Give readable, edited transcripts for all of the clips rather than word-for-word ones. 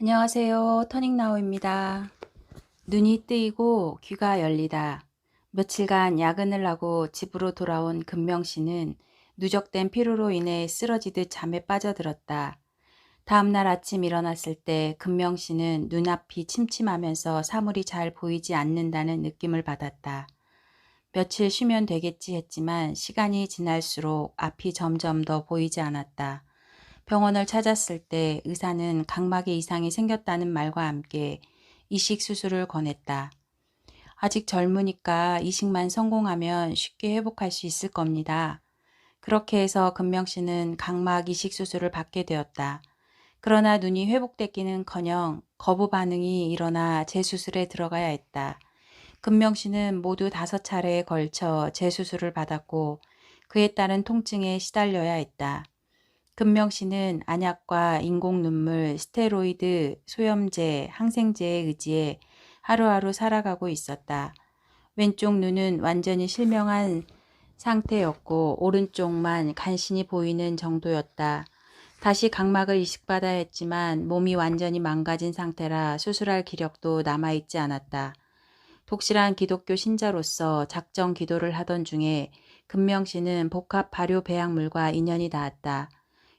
안녕하세요. 터닝나우입니다. 눈이 뜨이고 귀가 열리다. 며칠간 야근을 하고 집으로 돌아온 금명씨는 누적된 피로로 인해 쓰러지듯 잠에 빠져들었다. 다음날 아침 일어났을 때 금명씨는 눈앞이 침침하면서 사물이 잘 보이지 않는다는 느낌을 받았다. 며칠 쉬면 되겠지 했지만 시간이 지날수록 앞이 점점 더 보이지 않았다. 병원을 찾았을 때 의사는 각막에 이상이 생겼다는 말과 함께 이식 수술을 권했다. 아직 젊으니까 이식만 성공하면 쉽게 회복할 수 있을 겁니다. 그렇게 해서 금명 씨는 각막 이식 수술을 받게 되었다. 그러나 눈이 회복되기는커녕 거부 반응이 일어나 재수술에 들어가야 했다. 금명 씨는 모두 5차례에 걸쳐 재수술을 받았고 그에 따른 통증에 시달려야 했다. 금명 씨는 안약과 인공 눈물, 스테로이드, 소염제, 항생제에 의지해 하루하루 살아가고 있었다. 왼쪽 눈은 완전히 실명한 상태였고 오른쪽만 간신히 보이는 정도였다. 다시 각막을 이식받아야 했지만 몸이 완전히 망가진 상태라 수술할 기력도 남아있지 않았다. 독실한 기독교 신자로서 작정 기도를 하던 중에 금명 씨는 복합 발효 배양물과 인연이 닿았다.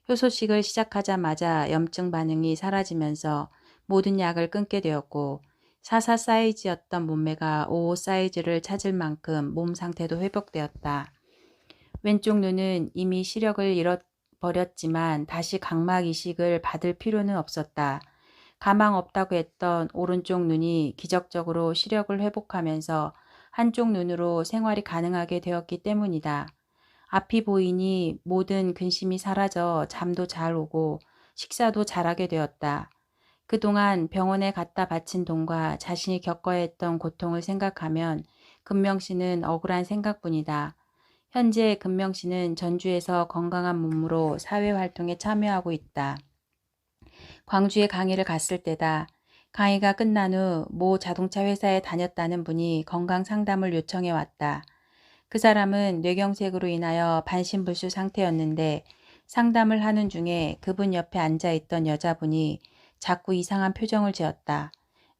효소식을 시작하자마자 염증 반응이 사라지면서 모든 약을 끊게 되었고 44 사이즈였던 몸매가 55 사이즈를 찾을 만큼 몸 상태도 회복되었다. 왼쪽 눈은 이미 시력을 잃어버렸지만 다시 각막 이식을 받을 필요는 없었다. 가망 없다고 했던 오른쪽 눈이 기적적으로 시력을 회복하면서 한쪽 눈으로 생활이 가능하게 되었기 때문이다. 앞이 보이니 모든 근심이 사라져 잠도 잘 오고 식사도 잘하게 되었다. 그동안 병원에 갖다 바친 돈과 자신이 겪어야 했던 고통을 생각하면 금명 씨는 억울한 생각뿐이다. 현재 금명 씨는 전주에서 건강한 몸으로 사회활동에 참여하고 있다. 광주에 강의를 갔을 때다. 강의가 끝난 후 모 자동차 회사에 다녔다는 분이 건강 상담을 요청해 왔다. 그 사람은 뇌경색으로 인하여 반신불수 상태였는데 상담을 하는 중에 그분 옆에 앉아있던 여자분이 자꾸 이상한 표정을 지었다.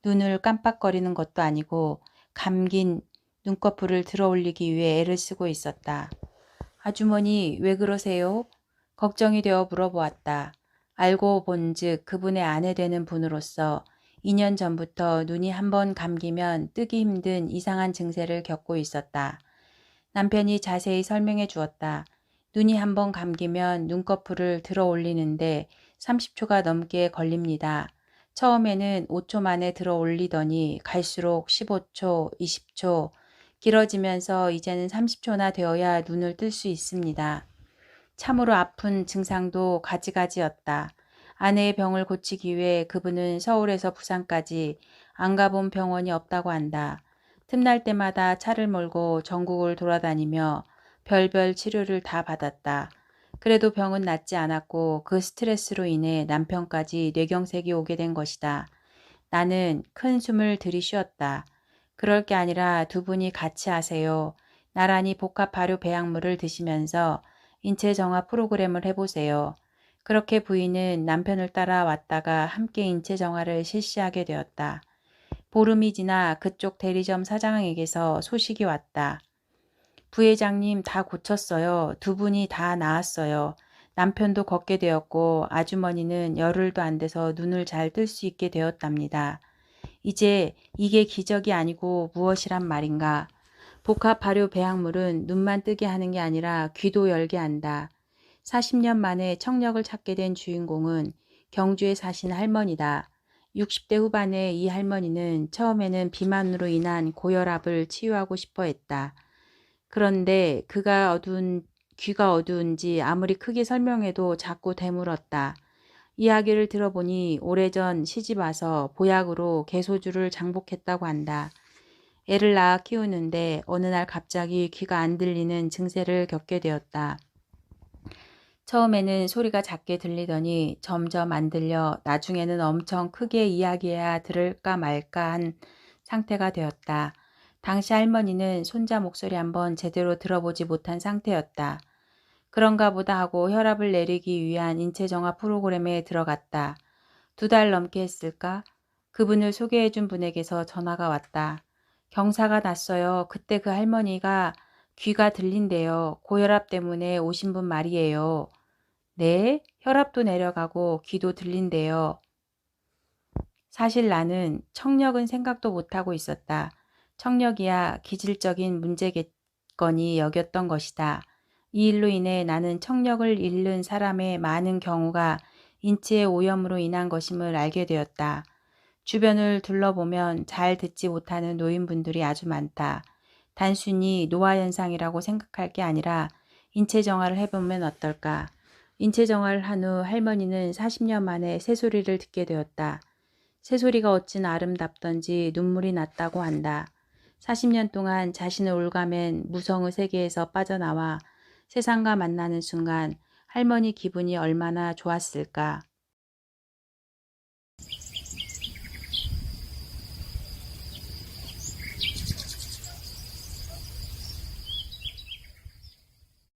눈을 깜빡거리는 것도 아니고 감긴 눈꺼풀을 들어 올리기 위해 애를 쓰고 있었다. 아주머니 왜 그러세요? 걱정이 되어 물어보았다. 알고 본즉 그분의 아내 되는 분으로서 2년 전부터 눈이 한번 감기면 뜨기 힘든 이상한 증세를 겪고 있었다. 남편이 자세히 설명해 주었다. 눈이 한번 감기면 눈꺼풀을 들어 올리는데 30초가 넘게 걸립니다. 처음에는 5초 만에 들어 올리더니 갈수록 15초, 20초, 길어지면서 이제는 30초나 되어야 눈을 뜰 수 있습니다. 참으로 아픈 증상도 가지가지였다. 아내의 병을 고치기 위해 그분은 서울에서 부산까지 안 가본 병원이 없다고 한다. 틈날 때마다 차를 몰고 전국을 돌아다니며 별별 치료를 다 받았다. 그래도 병은 낫지 않았고 그 스트레스로 인해 남편까지 뇌경색이 오게 된 것이다. 나는 큰 숨을 들이쉬었다. 그럴 게 아니라 두 분이 같이 하세요. 나란히 복합 발효 배양물을 드시면서 인체 정화 프로그램을 해보세요. 그렇게 부인은 남편을 따라 왔다가 함께 인체 정화를 실시하게 되었다. 보름이 지나 그쪽 대리점 사장에게서 소식이 왔다. 부회장님 다 고쳤어요. 두 분이 다 나았어요. 남편도 걷게 되었고 아주머니는 열흘도 안 돼서 눈을 잘 뜰 수 있게 되었답니다. 이제 이게 기적이 아니고 무엇이란 말인가. 복합 발효 배양물은 눈만 뜨게 하는 게 아니라 귀도 열게 한다. 40년 만에 청력을 찾게 된 주인공은 경주에 사신 할머니다. 60대 후반의 이 할머니는 처음에는 비만으로 인한 고혈압을 치유하고 싶어 했다. 그런데 귀가 어두운지 아무리 크게 설명해도 자꾸 되물었다. 이야기를 들어보니 오래전 시집 와서 보약으로 개소주를 장복했다고 한다. 애를 낳아 키우는데 어느 날 갑자기 귀가 안 들리는 증세를 겪게 되었다. 처음에는 소리가 작게 들리더니 점점 안 들려 나중에는 엄청 크게 이야기해야 들을까 말까 한 상태가 되었다. 당시 할머니는 손자 목소리 한번 제대로 들어보지 못한 상태였다. 그런가 보다 하고 혈압을 내리기 위한 인체 정화 프로그램에 들어갔다. 2달 넘게 했을까? 그분을 소개해준 분에게서 전화가 왔다. 경사가 났어요. 그때 그 할머니가 귀가 들린대요. 고혈압 때문에 오신 분 말이에요. 네, 혈압도 내려가고 귀도 들린대요. 사실 나는 청력은 생각도 못하고 있었다. 청력이야 기질적인 문제겠거니 여겼던 것이다. 이 일로 인해 나는 청력을 잃는 사람의 많은 경우가 인체의 오염으로 인한 것임을 알게 되었다. 주변을 둘러보면 잘 듣지 못하는 노인분들이 아주 많다. 단순히 노화현상이라고 생각할 게 아니라 인체정화를 해보면 어떨까. 인체정화를 한 후 할머니는 40년 만에 새소리를 듣게 되었다. 새소리가 어찌나 아름답던지 눈물이 났다고 한다. 40년 동안 자신을 올가맨 무성의 세계에서 빠져나와 세상과 만나는 순간 할머니 기분이 얼마나 좋았을까.